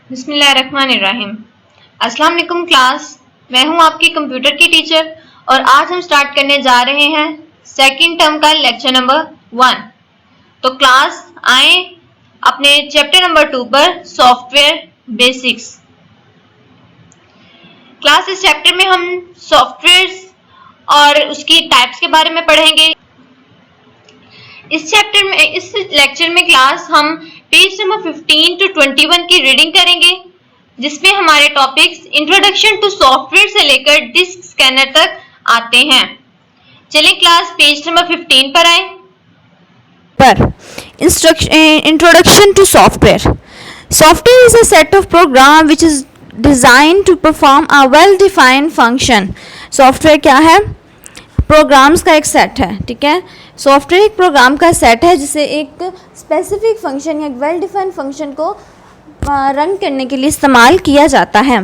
बिस्मिल्लाहिर्रहमानिर्रहीम। अस्सलाम वालेकुम क्लास, मैं हूं आपकी कंप्यूटर की टीचर और आज हम स्टार्ट करने जा रहे हैं सेकंड टर्म का लेक्चर नंबर 1। तो क्लास आए अपने चैप्टर नंबर 2 पर सॉफ्टवेयर बेसिक्स। क्लास इस चैप्टर में हम सॉफ्टवेयर और उसकी टाइप्स के बारे में पढ़ेंगे। इस लेक्चर में क्लास हम पेज नंबर 15 to 21 की रीडिंग करेंगे, जिसमें हमारे टॉपिक्स इंट्रोडक्शन टू सॉफ्टवेयर से लेकर डिस्क स्कैनर तक आते हैं। चलिए क्लास पेज नंबर 15 पर आए। Introduction to software. Software is a set of program which is designed to perform a well-defined function. Software क्या है? प्रोग्राम्स का एक सेट है, ठीक है। सॉफ्टवेयर एक प्रोग्राम का सेट है जिसे एक स्पेसिफिक फंक्शन या वेल डिफाइंड फंक्शन को रन करने के लिए इस्तेमाल किया जाता है।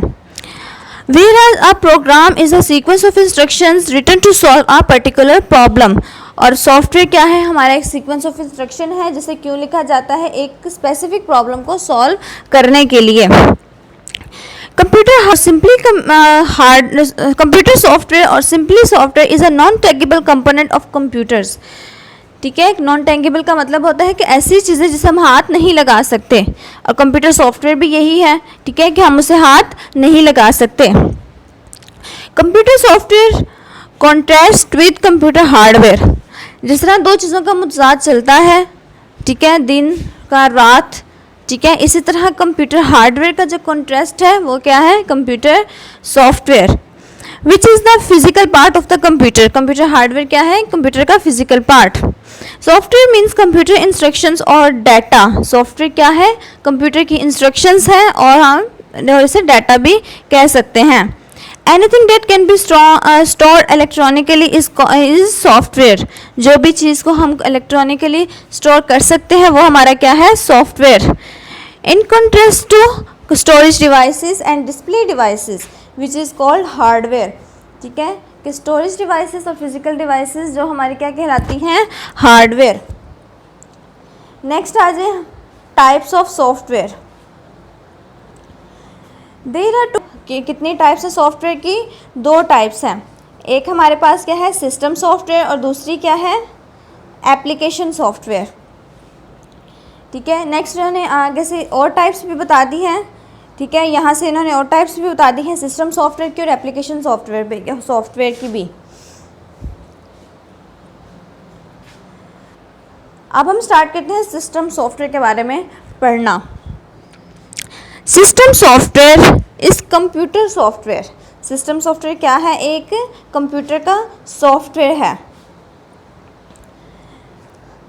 Whereas a program is a sequence of instructions written to solve a particular problem. और सॉफ्टवेयर क्या है? हमारा एक सीक्वेंस ऑफ इंस्ट्रक्शन है जिसे क्यों लिखा जाता है? एक स्पेसिफिक प्रॉब्लम को सॉल्व करने के लिए। कंप्यूटर सॉफ्टवेयर और simply software is a non tangible component of computers, ठीक है। नॉन टैंगिबल का मतलब होता है कि ऐसी चीज़ें जिसे हम हाथ नहीं लगा सकते, और कंप्यूटर सॉफ्टवेयर भी यही है, ठीक है, कि हम उसे हाथ नहीं लगा सकते। Computer software contrast with computer hardware. जिस तरह दो चीज़ों का मुतजाद चलता है, ठीक है, दिन का रात, ठीक है, इसी तरह कंप्यूटर हार्डवेयर का जो कॉन्ट्रास्ट है वो क्या है? Computer software. Which is the physical part of the computer. Computer hardware क्या है? कंप्यूटर का physical part. Software means computer instructions और डाटा। सॉफ्टवेयर क्या है? कंप्यूटर की इंस्ट्रक्शंस हैं और हम इसे डाटा भी कह सकते हैं। Anything date can be stored electronically is software. जो भी चीज़ को हम इलेक्ट्रॉनिकली स्टोर कर सकते हैं वो हमारा क्या है? Software. In contrast to storage devices and display devices which is called hardware, ठीक है, कि स्टोरेज डिवाइसेस और फिजिकल डिवाइसेस जो हमारी क्या कहलाती हैं? हार्डवेयर। नेक्स्ट आ जाए types of software. There are कितनी टाइप्स है सॉफ्टवेयर की? दो टाइप्स हैं। एक हमारे पास क्या है? सिस्टम सॉफ्टवेयर, और दूसरी क्या है? एप्लीकेशन सॉफ्टवेयर, ठीक है। नेक्स्ट इन्होंने आगे से और टाइप्स भी बता दी हैं, ठीक है, यहाँ से इन्होंने और टाइप्स भी बता दी हैं सिस्टम सॉफ्टवेयर की और एप्लीकेशन सॉफ्टवेयर की भी। अब हम स्टार्ट करते हैं सिस्टम सॉफ्टवेयर के बारे में पढ़ना। System software is computer software. System software क्या है? एक कंप्यूटर का सॉफ्टवेयर है।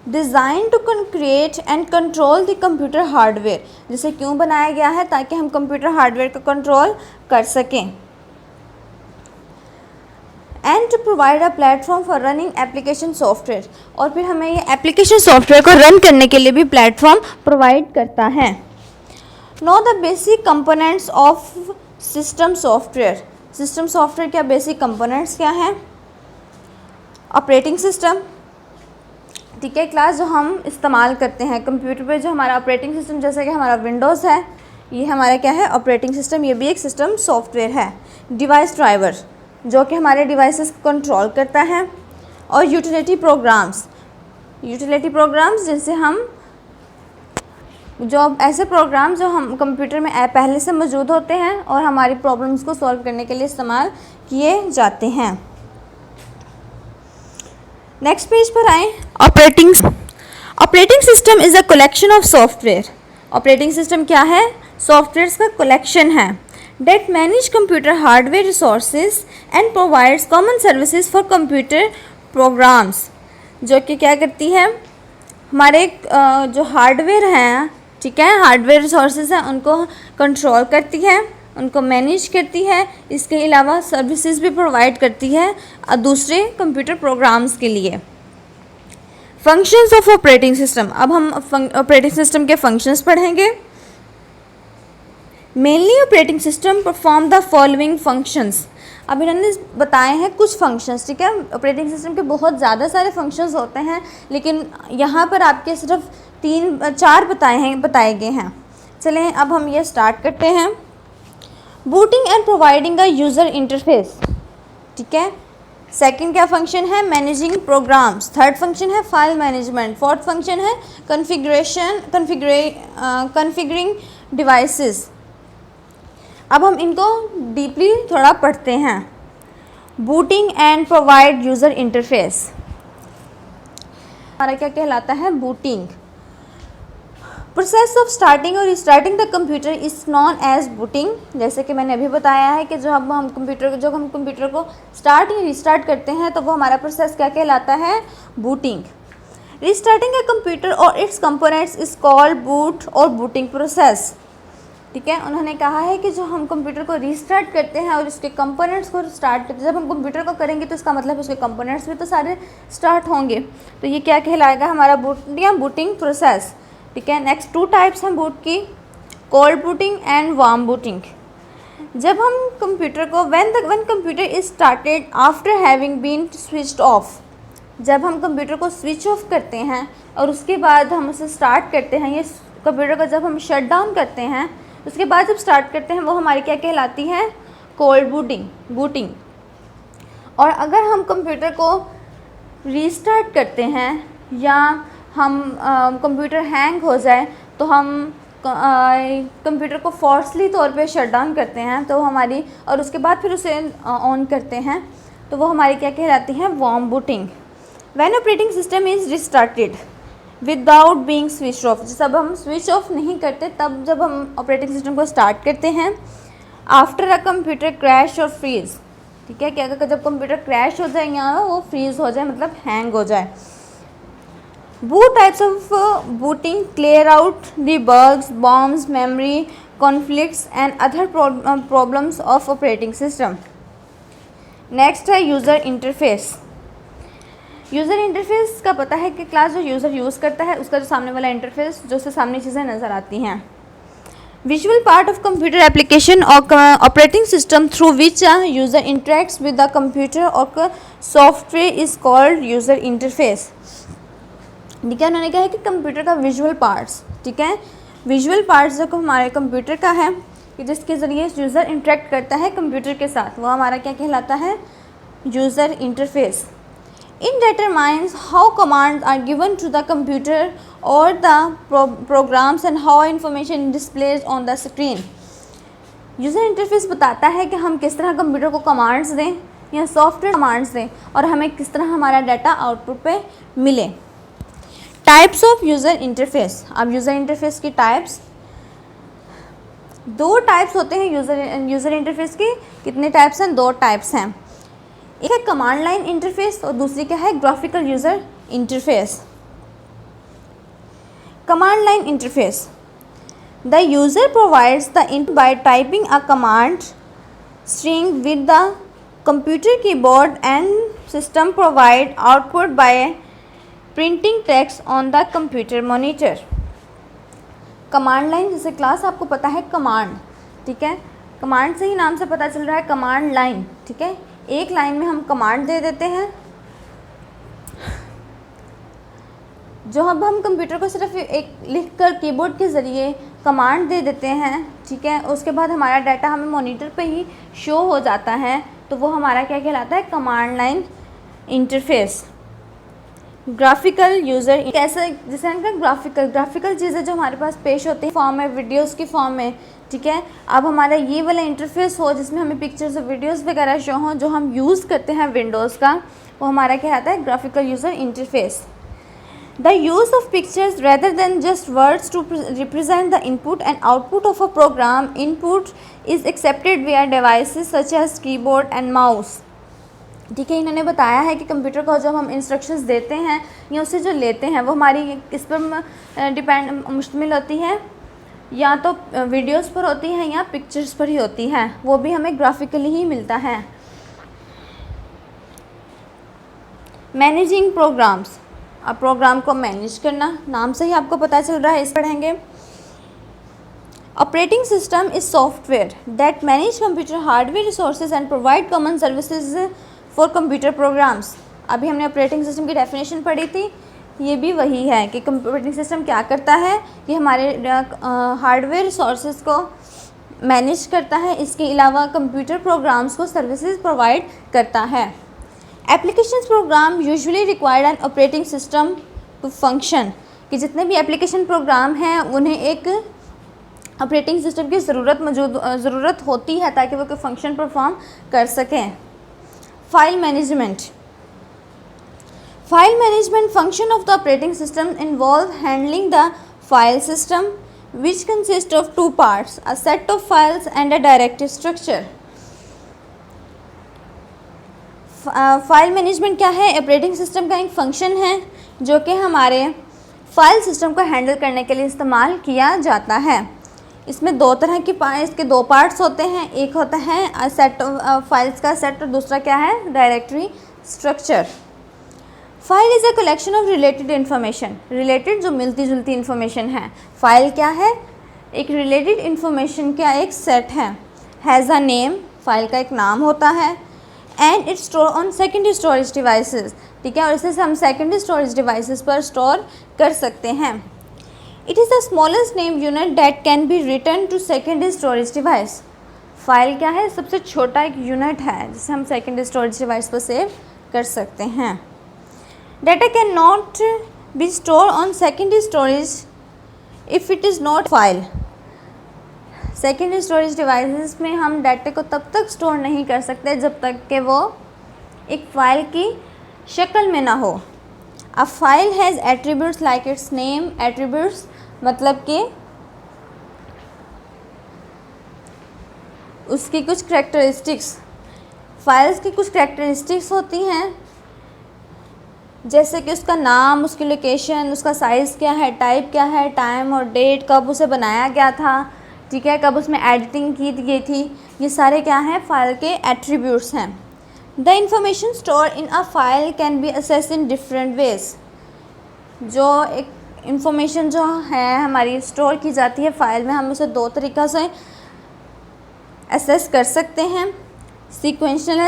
Design to create and control the computer hardware. जिसे क्यों बनाया गया है? ताकि हम कंप्यूटर हार्डवेयर को कंट्रोल कर सकें। And to provide a platform for running application software. और फिर हमें ये एप्लीकेशन सॉफ्टवेयर को रन करने के लिए भी प्लेटफॉर्म प्रोवाइड करता है। Know the basic components of system software. System software क्या बेसिक कंपोनेंट्स क्या हैं? ऑपरेटिंग सिस्टम, ठीक है, क्लास जो हम इस्तेमाल करते हैं कंप्यूटर पे, जो हमारा ऑपरेटिंग सिस्टम, जैसे कि हमारा विंडोज़ है, ये हमारा क्या है? ऑपरेटिंग सिस्टम, ये भी एक सिस्टम सॉफ्टवेयर है। डिवाइस ड्राइवर, जो कि हमारे डिवाइसेस को कंट्रोल करता है। और यूटिलिटी प्रोग्राम्स, जिनसे हम जो ऐसे प्रोग्राम जो हम कंप्यूटर में पहले से मौजूद होते हैं और हमारी प्रॉब्लम्स को सॉल्व करने के लिए इस्तेमाल किए जाते हैं। नेक्स्ट पेज पर आए। Operating system is a collection of software. Operating system क्या है? सॉफ्टवेयर्स का कलेक्शन है। That manage computer hardware resources and provides common services for computer programs. जो कि क्या करती है? हमारे जो हार्डवेयर हैं, ठीक है, हार्डवेयर रिसोर्सेज हैं, उनको कंट्रोल करती है, उनको मैनेज करती है। इसके अलावा सर्विसेज भी प्रोवाइड करती है दूसरे कंप्यूटर प्रोग्राम्स के लिए। Functions of operating system. अब हम ऑपरेटिंग सिस्टम के फंक्शंस पढ़ेंगे। Mainly operating system perform the following functions. अब इन्होंने बताए हैं कुछ फंक्शंस, ठीक है। ऑपरेटिंग सिस्टम के बहुत ज़्यादा सारे फंक्शंस होते हैं, लेकिन यहाँ पर आपके सिर्फ 3-4 बताए गए हैं। चलें अब हम ये स्टार्ट करते हैं। Booting and providing a user interface, ठीक है। सेकंड क्या फंक्शन है, मैनेजिंग प्रोग्राम्स। थर्ड फंक्शन है फाइल मैनेजमेंट। फोर्थ फंक्शन है कॉन्फ़िगरिंग डिवाइसेस। अब हम इनको डीपली थोड़ा पढ़ते हैं। Booting and provide user interface हमारा क्या कहलाता है, बूटिंग। प्रोसेस ऑफ स्टार्टिंग और restarting the computer is known as booting. जैसे कि मैंने अभी बताया है कि जब हम कंप्यूटर को स्टार्ट या रिस्टार्ट करते हैं तो वो हमारा प्रोसेस क्या कहलाता है, बूटिंग। रिस्टार्टिंग ए कंप्यूटर और it's components is called boot और बूटिंग प्रोसेस, ठीक है। उन्होंने कहा है कि जो हम कंप्यूटर को रीस्टार्ट करते हैं और उसके कंपोनेंट्स को स्टार्ट करते हैं, जब हम कंप्यूटर को करेंगे तो इसका मतलब उसके कंपोनेंट्स भी तो सारे स्टार्ट होंगे, तो ये क्या कहलाएगा, हमारा बूट या बूटिंग प्रोसेस, ठीक है। नेक्स्ट 2 टाइप्स हैं बूट की, cold booting and warm booting. जब हम कंप्यूटर को when computer is started after having been switched off, जब हम कंप्यूटर को स्विच ऑफ करते हैं और उसके बाद हम उसे स्टार्ट करते हैं, ये कंप्यूटर को जब हम शट डाउन करते हैं उसके बाद जब स्टार्ट करते हैं वो हमारी क्या कहलाती है, कोल्ड बूटिंग। और अगर हम कंप्यूटर को रीस्टार्ट करते हैं या हम कंप्यूटर हैंग हो जाए तो हम कंप्यूटर को फोर्सली तौर पे शट डाउन करते हैं तो हमारी, और उसके बाद फिर उसे ऑन करते हैं तो वो हमारी क्या कहलाती है, warm booting. When operating system is restarted without being switch off, जब हम स्विच ऑफ नहीं करते तब जब हम ऑपरेटिंग सिस्टम को स्टार्ट करते हैं। आफ्टर अ कंप्यूटर क्रैश और फ्रीज, ठीक है, क्या जब कंप्यूटर क्रैश हो जाए या वो फ्रीज हो जाए मतलब हैंग हो जाए। Boot types of booting clear out the bugs, bombs, memory conflicts and other problems of operating system. Next है यूज़र इंटरफेस। यूज़र इंटरफेस का पता है कि क्लास जो यूज़र यूज़ करता है उसका जो सामने वाला इंटरफेस, जो उससे सामने चीज़ें नज़र आती हैं। Visual part of computer application और operating system through which a user interacts with the computer और software is called user interface, ठीक है। उन्होंने कहा है कि कंप्यूटर का विजुअल पार्ट्स, ठीक है, विजुअल पार्ट्स जो हमारे कंप्यूटर का है कि जिसके ज़रिए यूज़र इंटरेक्ट करता है कंप्यूटर के साथ, वो हमारा क्या कहलाता है, user interface. It determines how commands are given to the computer or the programs and how information is displayed on the screen. User interface बताता है कि हम किस तरह कंप्यूटर को कमांड्स दें या सॉफ्टवेयर कमांड्स दें और हमें किस तरह हमारा डाटा आउटपुट पे मिले। Types of user interface. अब यूज़र इंटरफेस की टाइप्स, 2 टाइप्स होते हैं यूज़र इंटरफेस की। कितने टाइप्स हैं, 2 टाइप्स हैं। एक है कमांड लाइन इंटरफेस और दूसरी क्या है, graphical user interface. Command line interface, the user provides the input bye typing a command string with the computer keyboard and system provide output by printing text on the computer monitor. Command line, जैसे class आपको पता है command, ठीक है, command से ही नाम से पता चल रहा है कमांड लाइन, ठीक है। एक लाइन में हम कमांड दे देते हैं, जो अब हम कंप्यूटर को सिर्फ एक लिखकर कीबोर्ड के ज़रिए कमांड दे देते हैं, ठीक है, उसके बाद हमारा डाटा हमें मॉनिटर पे ही शो हो जाता है, तो वो हमारा क्या कहलाता है, command line interface. Graphical user कैसे, जैसे हमने ग्राफिकल चीज़ें जो हमारे पास पेश होती हैं फॉर्म में, वीडियोस की फॉर्म में, ठीक है। अब हमारा ये वाला इंटरफेस हो जिसमें हमें पिक्चर्स और वीडियोस वगैरह शो हों, जो हम यूज़ करते हैं विंडोज़ का, वो हमारा क्या आता है, graphical user interface. The use of pictures rather than just words to represent the input and output of a program input is accepted via devices such as keyboard and mouse, ठीक है। इन्होंने बताया है कि कंप्यूटर को जब हम instructions देते हैं या उससे जो लेते हैं वो हमारी किस पर डिपेंड मुश्तमिल होती है, या तो वीडियोस पर होती हैं या पिक्चर्स पर ही होती हैं, वो भी हमें ग्राफिकली ही मिलता है। मैनेजिंग प्रोग्राम्स, अब प्रोग्राम को मैनेज करना, नाम से ही आपको पता चल रहा है, इस पढ़ेंगे। Operating system is software that manage computer hardware resources and provide common services for computer programmes. अभी हमने ऑपरेटिंग सिस्टम की डेफिनेशन पढ़ी थी ये भी वही है कि ऑपरेटिंग सिस्टम क्या करता है, ये हमारे हार्डवेयर रिसोर्सेज को मैनेज करता है, इसके अलावा कंप्यूटर प्रोग्राम्स को सर्विसेज प्रोवाइड करता है। Applications program usually required an operating system to function, कि जितने भी एप्लीकेशन प्रोग्राम हैं उन्हें एक ऑपरेटिंग सिस्टम की ज़रूरत होती है ताकि वो कोई फंक्शन परफॉर्म कर सकें। File management function of the operating system involve handling the file system which consists of two parts, a set of files and a directory structure. File management क्या है? ऑपरेटिंग सिस्टम का एक function है जो कि हमारे फाइल सिस्टम को handle करने के लिए इस्तेमाल किया जाता है। इसमें दो तरह की इसके दो पार्ट्स होते हैं, एक होता है सेट ऑफ फाइल्स का सेट और दूसरा क्या है? Directory structure. File is a collection of related information, related जो मिलती जुलती इन्फॉर्मेशन है। फाइल क्या है? एक रिलेटेड इन्फॉर्मेशन का एक सेट है। हैज़ अ नेम, फाइल का एक नाम होता है। And it store on secondary storage devices, ठीक है, और इसे हम सेकेंडरी स्टोरेज डिवाइसेस पर स्टोर कर सकते हैं। It is the smallest name unit that can be written to secondary storage device. File क्या है? सबसे छोटा एक यूनिट है जिसे हम सेकेंडरी स्टोरेज डिवाइस पर सेव कर सकते हैं। Data cannot be stored on secondary storage if it is not file. Secondary storage devices में हम डाटा को तब तक स्टोर नहीं कर सकते जब तक कि वो एक फ़ाइल की शक्ल में ना हो। A file has attributes like it's name. Attributes मतलब कि उसकी कुछ करैक्टरिस्टिक्स, फाइल्स की कुछ करैक्टरिस्टिक्स होती हैं, जैसे कि उसका नाम, उसकी लोकेशन, उसका साइज़ क्या है, टाइप क्या है, टाइम और डेट, कब उसे बनाया गया था, ठीक है, कब उसमें एडिटिंग की गई थी, ये सारे क्या हैं? फाइल के एट्रीब्यूट्स हैं। The information store in a file can be assess in different ways. जो एक इंफॉर्मेशन जो है हमारी स्टोर की जाती है फाइल में, हम उसे दो तरीक़ा से असेस कर सकते हैं। Sequential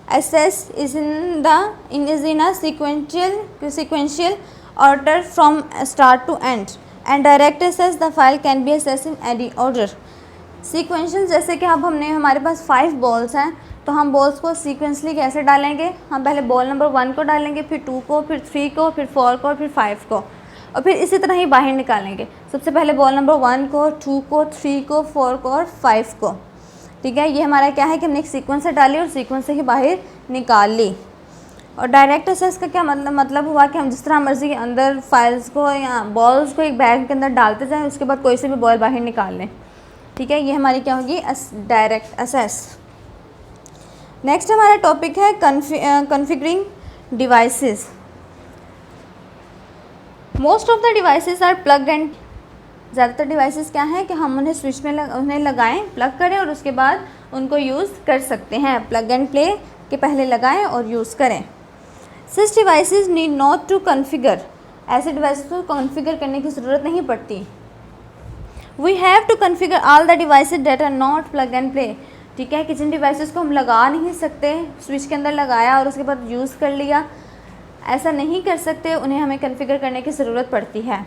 assess is in a sequential order from start to end, and direct assess the file can be assessed in any order. Sequential जैसे कि अब हमारे पास 5 बॉल्स हैं तो हम बॉल्स को सीक्वेंसली कैसे डालेंगे? हम पहले बॉल नंबर 1 को डालेंगे, फिर 2 को, फिर 3 को, फिर 4 को, फिर 5 को, और फिर इसी तरह ही बाहर निकालेंगे। सबसे पहले बॉल नंबर 1 को, 2 को, 3 को, 4 को और 5 को, ठीक है। ये हमारा क्या है कि हमने एक सीक्वेंस से डाली और सीक्वेंस से ही बाहर निकाल ली। और डायरेक्ट असेस का क्या मतलब हुआ कि हम जिस तरह मर्ज़ी के अंदर फाइल्स को या बॉल्स को एक बैग के अंदर डालते जाएं, उसके बाद कोई से भी बॉल बाहर निकाल लें, ठीक है। ये हमारी क्या होगी? Direct access. नेक्स्ट हमारा टॉपिक है configuring devices. Most of the devices are plug and, ज़्यादातर डिवाइसेस क्या हैं कि हम उन्हें स्विच में उन्हें लगाएं, प्लग करें और उसके बाद उनको यूज़ कर सकते हैं। प्लग एंड प्ले के पहले लगाएं और यूज़ करें। Such devices need not to configure, ऐसे डिवाइसेस को कॉन्फ़िगर करने की ज़रूरत नहीं पड़ती। We have to configure all the devices that are not plug and play, ठीक है, कि जिन डिवाइसेस को हम लगा नहीं सकते, स्विच के अंदर लगाया और उसके बाद यूज़ कर लिया, ऐसा नहीं कर सकते, उन्हें हमें कॉन्फ़िगर करने की ज़रूरत पड़ती है।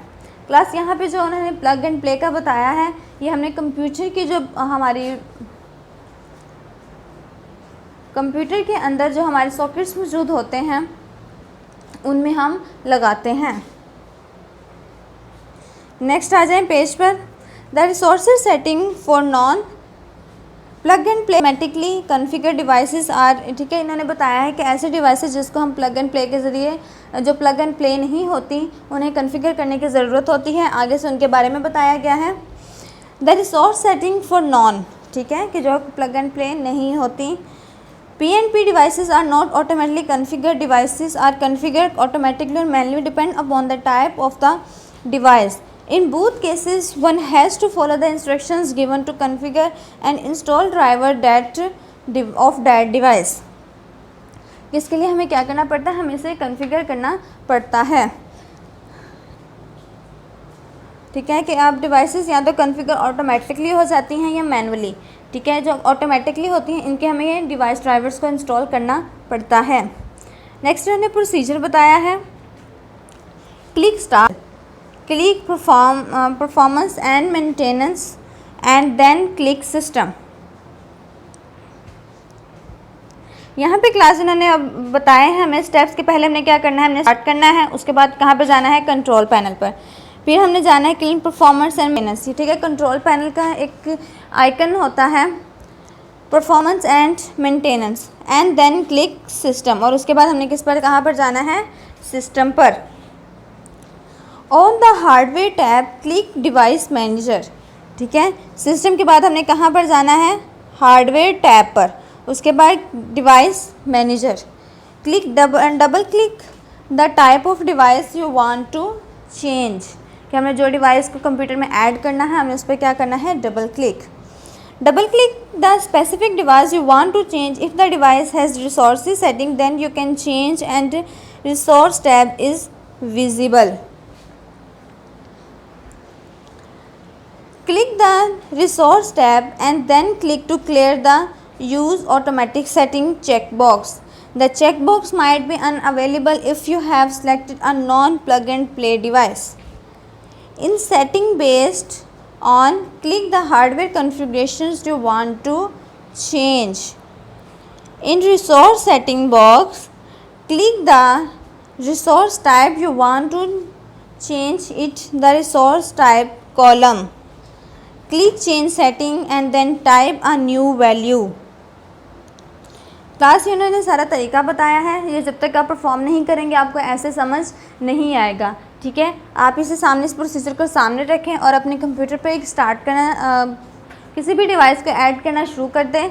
क्लास यहाँ पे जो उन्होंने प्लग एंड प्ले का बताया है, ये हमने कंप्यूटर की जो हमारी कंप्यूटर के अंदर जो हमारे सॉकेट्स मौजूद होते हैं उनमें हम लगाते हैं। नेक्स्ट आ जाएं पेज पर। The resources setting for non plug and play automatically configure devices are, ठीक है, इन्होंने बताया है कि ऐसे डिवाइसेस जिसको हम प्लग एंड प्ले के ज़रिए, जो प्लग एंड प्ले नहीं होती, उन्हें कॉन्फ़िगर करने की ज़रूरत होती है। आगे से उनके बारे में बताया गया है। The resource setting for non, ठीक है, कि जो प्लग एंड प्ले नहीं होती। PNP devices are not automatically configured. Devices are configured automatically and manually depend upon the type of the device. In both cases, one has to follow the instructions given to configure and install driver of that device. इसके लिए हमें क्या करना पड़ता है? हमें इसे configure करना पड़ता है, ठीक है, कि आप डिवाइसेस या तो कॉन्फ़िगर ऑटोमेटिकली हो जाती हैं या मैनुअली, ठीक है। जो ऑटोमेटिकली होती हैं इनके हमें डिवाइस ड्राइवर्स को इंस्टॉल करना पड़ता है। नेक्स्ट हमने प्रोसीजर बताया है। click start, click performance and maintenance, and then click system. यहाँ पे क्लास इन्होंने अब बताए हैं हमें स्टेप्स के। पहले हमने क्या करना है, हमने स्टार्ट करना है, उसके बाद कहाँ पर जाना है, कंट्रोल पैनल पर, फिर हमने जाना है क्लीन परफॉर्मेंस एंड मेंटेनेंस। ठीक है, कंट्रोल पैनल का एक आइकन होता है performance and maintenance, and then click system, और उसके बाद हमने किस पर, कहाँ पर जाना है, सिस्टम पर। On the hardware tab click device manager. ठीक है, सिस्टम के बाद हमने कहाँ पर जाना है, हार्डवेयर टैब पर, उसके बाद device manager. Click double click the type of device you want to change, कि हमें जो डिवाइस को कंप्यूटर में ऐड करना है हमें उस पर क्या करना है, double click the specific device you want to change. If the device has resources setting then you can change and resource tab is visible. Click the resource tab and then click to clear the use automatic setting checkbox. The checkbox might be unavailable if you have selected a non-plug and play device. In setting based on, click the hardware configurations you want to change. In resource setting box, click the resource type you want to change it, the resource type column. Click change setting and then type a new value. Class में इन्होंने सारा तरीका बताया है, ये जब तक आप परफॉर्म नहीं करेंगे आपको ऐसे समझ नहीं आएगा। ठीक है, आप इसे सामने, इस प्रोसीजर को सामने रखें और अपने कंप्यूटर पे एक स्टार्ट करना, किसी भी डिवाइस को ऐड करना शुरू कर दें।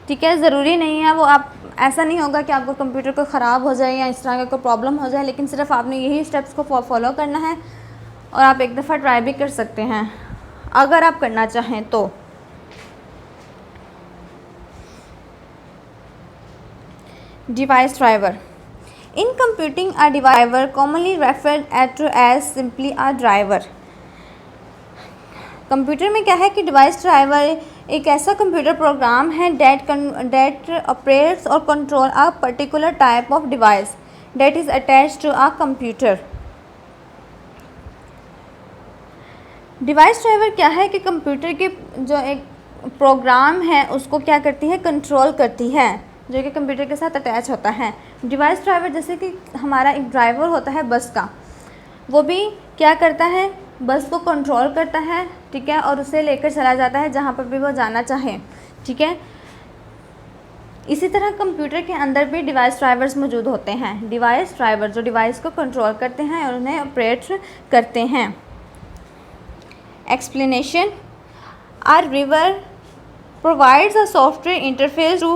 ठीक है, ज़रूरी नहीं है वो, आप ऐसा नहीं होगा कि आपको कंप्यूटर को ख़राब हो जाए या इस तरह का कोई प्रॉब्लम हो जाए, लेकिन सिर्फ आपने यही स्टेप्स को फॉलो करना है और आप एक दफ़ा ट्राई भी कर सकते हैं अगर आप करना चाहें तो। Device driver. In computing a driver commonly referred to as simply a driver. Computer में क्या है कि डिवाइस ड्राइवर एक ऐसा कंप्यूटर प्रोग्राम है डेट ऑपरेट्स और control a particular type of device that is attached to a computer. Device driver क्या है कि कंप्यूटर के जो एक प्रोग्राम है उसको क्या करती है, कंट्रोल करती है, जो कि कंप्यूटर के साथ अटैच होता है। डिवाइस ड्राइवर जैसे कि हमारा एक ड्राइवर होता है बस का, वो भी क्या करता है, बस को कंट्रोल करता है। ठीक है, और उसे लेकर चला जाता है जहाँ पर भी वो जाना चाहे। ठीक है, इसी तरह कंप्यूटर के अंदर भी डिवाइस ड्राइवर्स मौजूद होते हैं। डिवाइस ड्राइवर जो डिवाइस को कंट्रोल करते हैं और उन्हें ऑपरेट करते हैं। Explanation: A driver provides a software interface to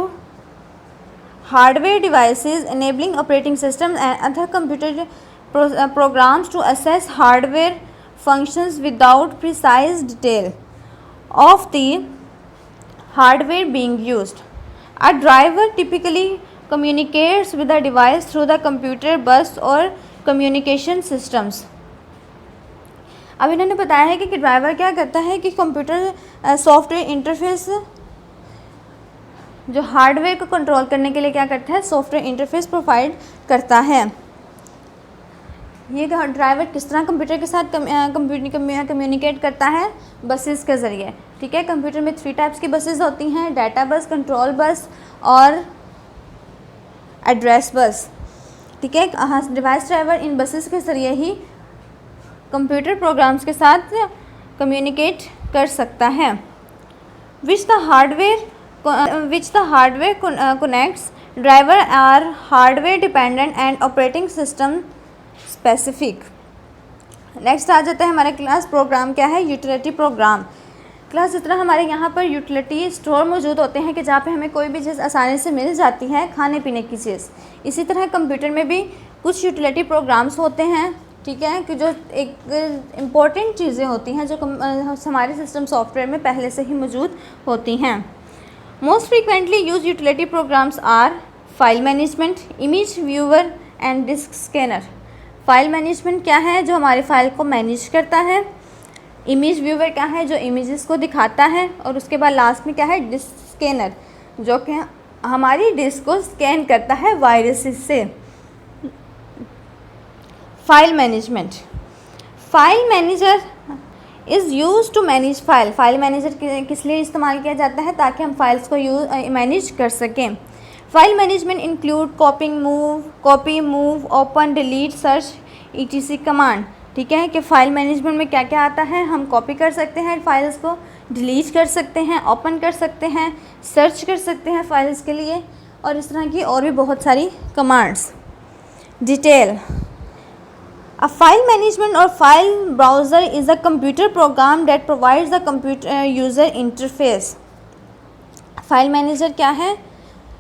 hardware devices, enabling operating systems and other computer programs to access hardware functions without precise detail of the hardware being used. A driver typically communicates with the device through the computer bus or communication systems. अब इन्होंने बताया है कि driver क्या करता है कि computer software interface, जो हार्डवेयर को कंट्रोल करने के लिए क्या करता है, सॉफ्टवेयर इंटरफेस प्रोवाइड करता है। ये ड्राइवर किस तरह कंप्यूटर के साथ कम्युनिकेट करता है, बसेस के ज़रिए। ठीक है, कंप्यूटर में 3 टाइप्स की बसेस होती हैं, डाटा बस, कंट्रोल बस और एड्रेस बस। ठीक है, डिवाइस ड्राइवर इन बसेस के ज़रिए ही कंप्यूटर प्रोग्राम्स के साथ कम्युनिकेट कर सकता है। Which the hardware connects driver are hardware dependent and operating system specific. Next आ जाता है हमारा क्लास प्रोग्राम क्या है, यूटिलिटी प्रोग्राम। क्लास जिस तरह हमारे यहाँ पर यूटिलिटी स्टोर मौजूद होते हैं कि जहाँ पे हमें कोई भी चीज़ आसानी से मिल जाती है, खाने पीने की चीज़, इसी तरह कंप्यूटर में भी कुछ यूटिलिटी प्रोग्राम्स होते हैं। ठीक है, कि जो एक इम्पॉर्टेंट चीज़ें होती हैं जो हमारे सिस्टम सॉफ्टवेयर में पहले से ही मौजूद होती हैं। Most frequently use utility programs are file management, image viewer and disk scanner. File management क्या है, जो हमारी फ़ाइल को मैनेज करता है। इमेज व्यूअर क्या है, जो इमेजेस को दिखाता है। और उसके बाद लास्ट में क्या है, डिस्क स्कैनर, जो कि हमारी डिस्क को स्कैन करता है वायरसेस से। File management file manager is use to manage file. File manager किस लिए इस्तेमाल किया जाता है? ताकि हम फाइल्स को मैनेज कर सकें। File management include copy move open delete search etc command. ठीक है कि फ़ाइल मैनेजमेंट में क्या क्या आता है? हम कॉपी कर सकते हैं फाइल्स को, डिलीट कर सकते हैं, ओपन कर सकते हैं, सर्च कर सकते हैं फाइल्स के लिए, और इस तरह की और भी बहुत सारी commands. Detail A file management or file browser is a computer program that provides the computer user interface. File manager क्या है?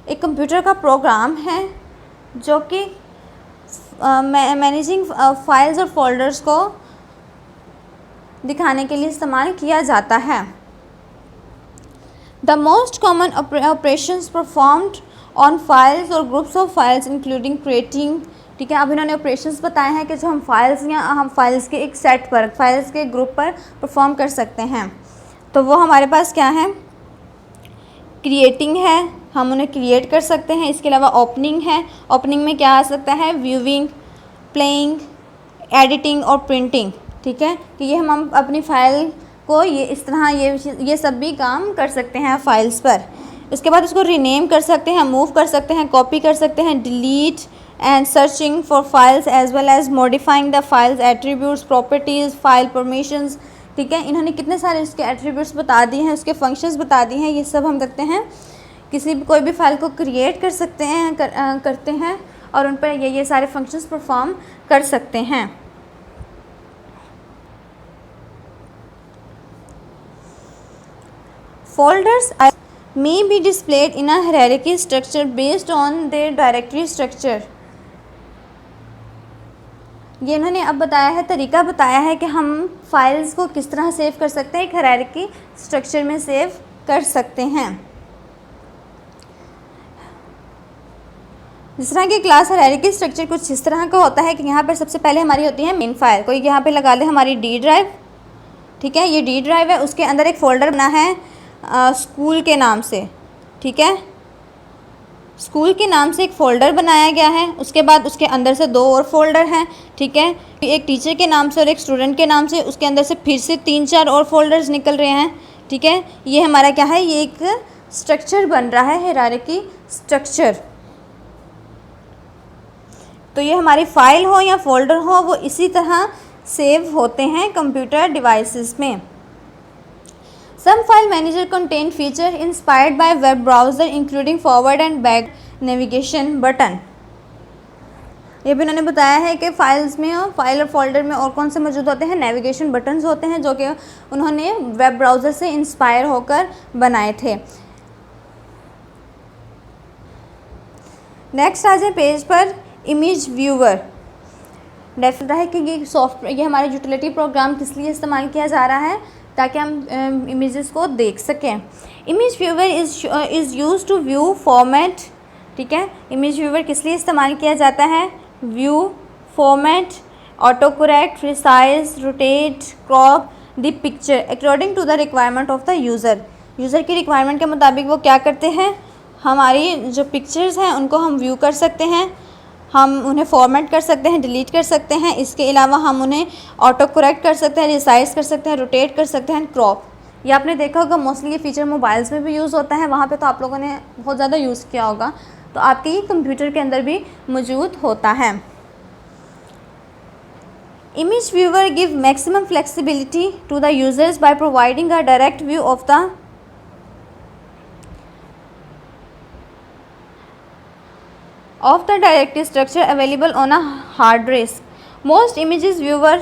एक कंप्यूटर का प्रोग्राम है जो कि मैनेजिंग फाइल्स और फोल्डर्स को दिखाने के लिए इस्तेमाल किया जाता है। The most common operations performed on files or groups of files including creating, ठीक है, अब इन्होंने ऑपरेशंस बताए हैं कि जो हम फाइल्स के एक सेट पर, फाइल्स के ग्रुप पर परफॉर्म कर सकते हैं। तो वो हमारे पास क्या है? क्रिएटिंग है, हम उन्हें क्रिएट कर सकते हैं। इसके अलावा ओपनिंग है, ओपनिंग में क्या आ सकता है? व्यूइंग, प्लेइंग, एडिटिंग और प्रिंटिंग। ठीक है कि ये हम अपनी फ़ाइल को ये इस तरह ये सब भी काम कर सकते हैं फाइल्स पर। इसके बाद उसको रीनेम कर सकते हैं, मूव कर सकते हैं, कॉपी कर सकते हैं, delete and searching for files as well as modifying the files attributes, properties, file permissions। ठीक है, इन्होंने कितने सारे इसके attributes बता दिए हैं, उसके functions बता दिए हैं। ये सब हम करते हैं, कोई भी फाइल को क्रिएट कर सकते हैं, करते हैं और उन पर ये सारे functions परफॉर्म कर सकते हैं। Folders may be displayed in a hierarchy structure based on their directory structure। ये इन्होंने अब बताया है, तरीका बताया है कि हम फाइल्स को किस तरह सेव कर सकते हैं, एक हायरार्की स्ट्रक्चर में सेव कर सकते हैं। जिस तरह की क्लास हायरार्की स्ट्रक्चर कुछ इस तरह का होता है कि यहाँ पर सबसे पहले हमारी होती है मेन फाइल। कोई यहाँ पे लगा ले हमारी डी ड्राइव। ठीक है, ये डी ड्राइव है, उसके अंदर एक फ़ोल्डर बना है स्कूल के नाम से। ठीक है, स्कूल के नाम से एक फ़ोल्डर बनाया गया है। उसके बाद उसके अंदर से 2 और फोल्डर हैं। ठीक है, एक टीचर के नाम से और एक स्टूडेंट के नाम से, उसके अंदर से फिर से 3-4 और फोल्डर्स निकल रहे हैं। ठीक है, ये हमारा क्या है? ये एक स्ट्रक्चर बन रहा है, हायरार्की स्ट्रक्चर। तो ये हमारी फ़ाइल हो या फोल्डर हो, वो इसी तरह सेव होते हैं कंप्यूटर डिवाइसेस में। Some file manager contain feature inspired by web browser including forward and back navigation button। ये भी उन्होंने बताया है कि फाइल्स में और फाइल और फोल्डर में और कौन से मौजूद होते हैं? नेविगेशन बटन्स होते हैं जो कि उन्होंने वेब ब्राउज़र से इंस्पायर होकर बनाए थे। नेक्स्ट आ जाए पेज पर, इमेज व्यूअर। डेफिनेट है कि ये हमारे यूटिलिटी प्रोग्राम किस लिए इस्तेमाल किया जा रहा है? ताकि हम इमेजेस को देख सकें। Image viewer is use to view format. ठीक है, इमेज व्यूअर किस लिए इस्तेमाल किया जाता है? View, format, auto correct, resize, rotate, crop the picture according to the requirement of the user. User की रिक्वायरमेंट के मुताबिक वो क्या करते हैं? हमारी जो पिक्चर्स हैं उनको हम व्यू कर सकते हैं, हम उन्हें फॉर्मेट कर सकते हैं, डिलीट कर सकते हैं। इसके अलावा हम उन्हें ऑटो करेक्ट कर सकते हैं, रिसाइज कर सकते हैं, रोटेट कर सकते हैं, क्रॉप। ये आपने देखा होगा, मोस्टली ये फीचर मोबाइल्स में भी यूज़ होता है, वहाँ पे तो आप लोगों ने बहुत ज़्यादा यूज़ किया होगा, तो आपके ये कंप्यूटर के अंदर भी मौजूद होता है। Image viewer give maximum flexibility to the users by providing a direct view of the directory structure available on a hard disk. Most images viewer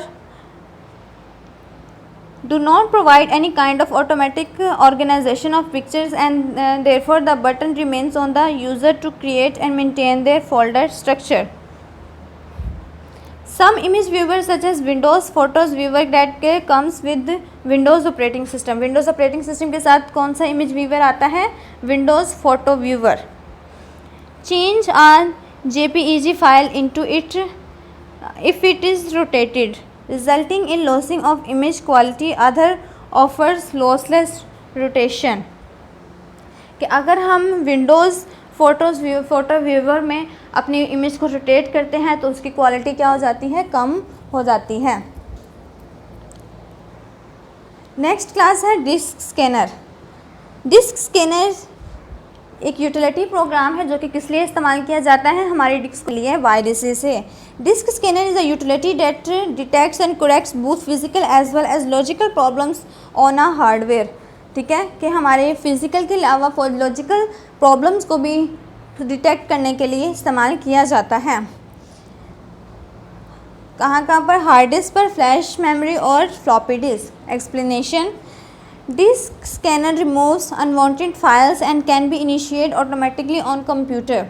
do not provide any kind of automatic organization of pictures, and therefore the button remains on the user to create and maintain their folder structure. Some image viewers such as Windows Photos Viewer that comes with Windows operating system. Windows operating system के साथ कौन सा image viewer आता है? Windows Photo Viewer. Change a JPEG file into it if it is rotated, resulting in losing of image quality. Other offers lossless rotation। कि अगर हम Windows photo viewer में अपनी इमेज को रोटेट करते हैं तो उसकी क्वालिटी क्या हो जाती है? कम हो जाती है। नेक्स्ट क्लास है डिस्क स्कैनर। डिस्क स्कैनर एक यूटिलिटी प्रोग्राम है जो कि किस लिए इस्तेमाल किया जाता है, हमारी डिस्क के लिए वायरसेस से। Disk scanner is a utility that detects and corrects both physical as well as logical problems on a hardware. ठीक है, कि हमारे फिजिकल के अलावा लॉजिकल प्रॉब्लम्स को भी डिटेक्ट करने के लिए इस्तेमाल किया जाता है। कहाँ पर, हार्ड डिस्क पर, फ्लैश मेमोरी और floppy disk. Explanation, disk scanner removes unwanted files and can be initiate automatically on computer.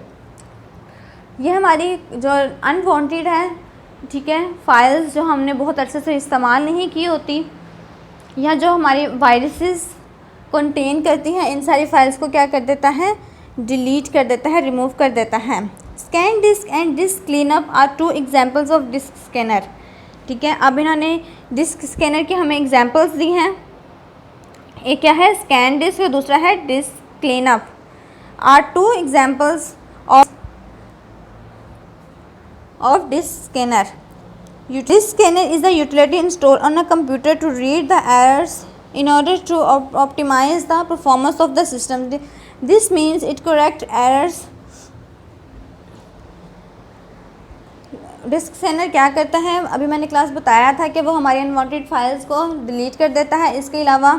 ये हमारी जो अनवांटेड है, ठीक है, फाइल्स जो हमने बहुत अच्छे से इस्तेमाल नहीं की होती या जो हमारी वायरसेस कंटेन करती हैं, इन सारी फाइल्स को क्या कर देता है, डिलीट कर देता है, रिमूव कर देता है। Scan disk and disk cleanup are two examples of disk scanner. ठीक है, अब इन्होंने डिस्क स्कैनर की हमें एग्जांपल्स दी हैं। एक क्या है, स्कैन डिस्क, और दूसरा है disk cleanup. Are two examples of disk scanner. Disk scanner is a utility installed on a computer to read the errors in order to optimize the performance of the system. This means it corrects errors. Disk scanner क्या करता है, अभी मैंने class बताया था कि वो हमारी अनवांटेड फाइल्स को डिलीट कर देता है। इसके अलावा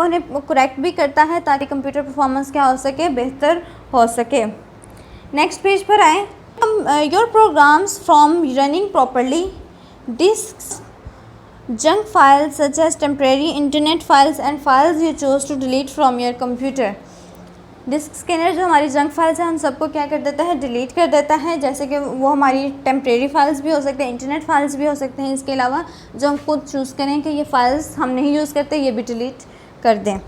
उन्हें करेक्ट भी करता है ताकि कंप्यूटर परफॉर्मेंस क्या हो सके, बेहतर हो सके। नेक्स्ट पेज पर आए। Your programs from running properly. Disks junk files such as temporary internet files and files you chose to delete from your computer. Disk scanner जो हमारी जंक फाइल्स हैं उन सबको क्या कर देता है, डिलीट कर देता है। जैसे कि वो हमारी टेम्परेरी फाइल्स भी हो सकते हैं, इंटरनेट फाइल्स भी हो सकते हैं। इसके अलावा जो हम खुद चूज़ करें कि ये फाइल्स हम नहीं यूज़ करते, ये भी डिलीट कर दें।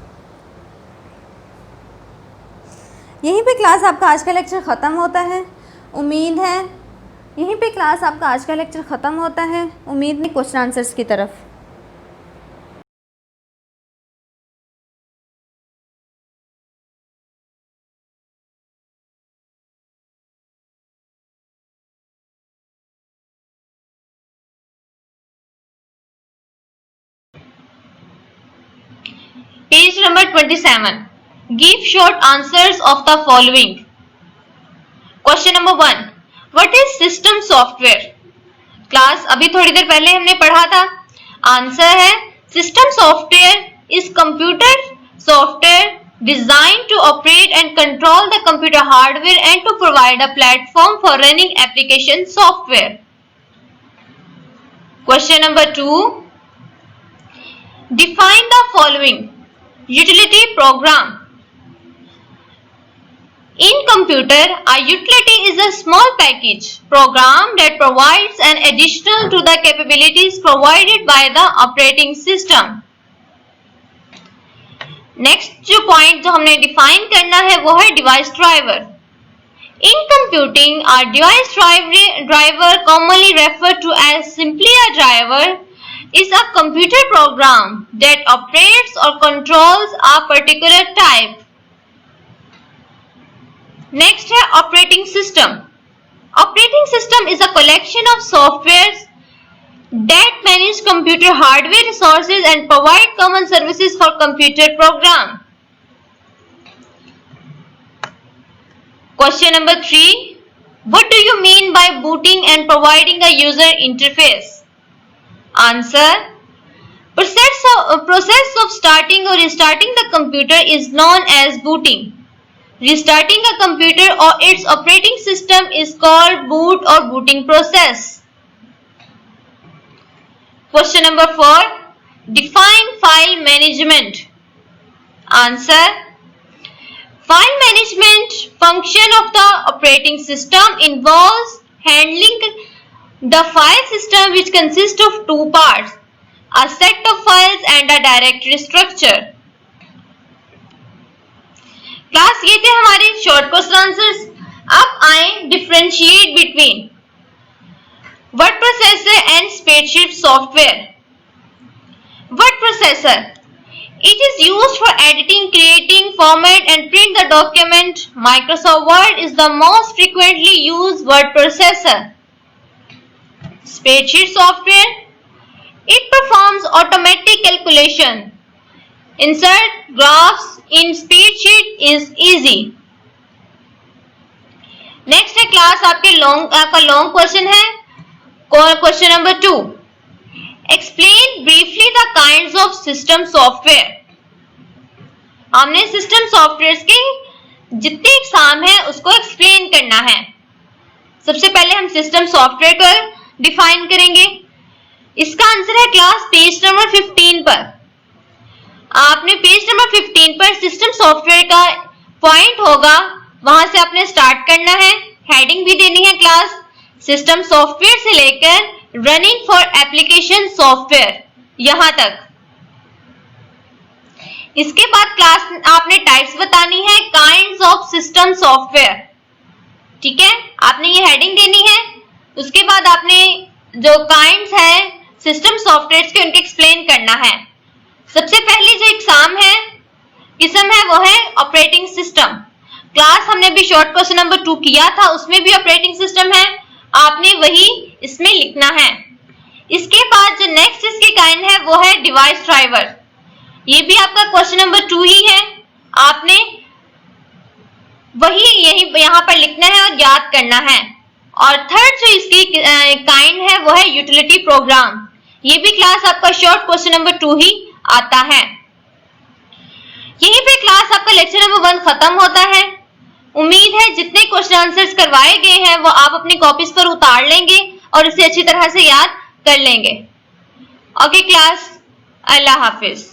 यहीं पे क्लास आपका आज का लेक्चर ख़त्म होता है। उम्मीद है यहीं पे क्लास आपका आज का लेक्चर ख़त्म होता है। उम्मीद नहीं क्वेश्चन आंसर्स की तरफ। Page number 27. Give short answers of the following. Question number 1. What is system software? Class अभी थोड़ी देर पहले हमने पढ़ा था। आंसर है system software is computer software designed to operate and control the computer hardware and to provide a platform for running application software. Question number 2. Define the following. Utility program. In computer, a utility is a small package program that provides an additional to the capabilities provided by the operating system. Next जो point जो हमने define करना है वो है device driver. In computing, a device driver commonly referred to as simply a driver is a computer program that operates or controls a particular type. Next है operating system. Operating system is a collection of softwares that manage computer hardware resources and provide common services for computer program. Question number 3. What do you mean by booting and providing a user interface? Answer. Process of starting or restarting the computer is known as booting. Restarting a computer or its operating system is called boot or booting process. Question number 4. Define file management. Answer. File management function of the operating system involves handling the file system which consists of two parts, a set of files and a directory structure. Class ये थे हमारे short question answers. अब आए differentiate between word processor and spreadsheet software. Word processor, it is used for editing, creating, format and print the document. Microsoft Word is the most frequently used word processor. Spreadsheet software, It performs automatic calculation. Insert graphs in spreadsheet is easy. Next है class आपका long question है, question number 2. Explain briefly the kinds of system software. हमने system software के जितने exam है उसको explain करना है. सबसे पहले हम सिस्टम सॉफ्टवेयर को डिफाइन करेंगे. इसका आंसर है क्लास पेज नंबर 15 पर. आपने पेज नंबर 15 पर सिस्टम सॉफ्टवेयर का पॉइंट होगा, वहां से आपने स्टार्ट करना है. हेडिंग भी देनी है क्लास सिस्टम सॉफ्टवेयर से लेकर रनिंग फॉर एप्लीकेशन सॉफ्टवेयर यहां तक. इसके बाद क्लास आपने टाइप्स बतानी है, काइंड्स ऑफ सिस्टम सॉफ्टवेयर. ठीक है, आपने ये हेडिंग देनी है. उसके बाद आपने जो काइंड्स है सिस्टम सॉफ्टवेयर के उनके एक्सप्लेन करना है. सबसे पहली जो एग्जाम है किस्म है वो है ऑपरेटिंग सिस्टम. क्लास हमने भी शॉर्ट क्वेश्चन नंबर 2 किया था, उसमें भी ऑपरेटिंग सिस्टम है, आपने वही इसमें लिखना है. इसके बाद जो नेक्स्ट इसके काइंड है वो है डिवाइस ड्राइवर. ये भी आपका क्वेश्चन नंबर 2 ही है, आपने वही यहाँ पर लिखना है और याद करना है. और थर्ड जो इसकी काइंड है वो है यूटिलिटी प्रोग्राम. ये भी क्लास आपका शॉर्ट क्वेश्चन नंबर 2 ही आता है. यहीं पे क्लास आपका लेक्चर नंबर 1 खत्म होता है. उम्मीद है जितने क्वेश्चन आंसर्स करवाए गए हैं वो आप अपनी कॉपीज पर उतार लेंगे और इसे अच्छी तरह से याद कर लेंगे. ओके क्लास, अल्लाह हाफिज.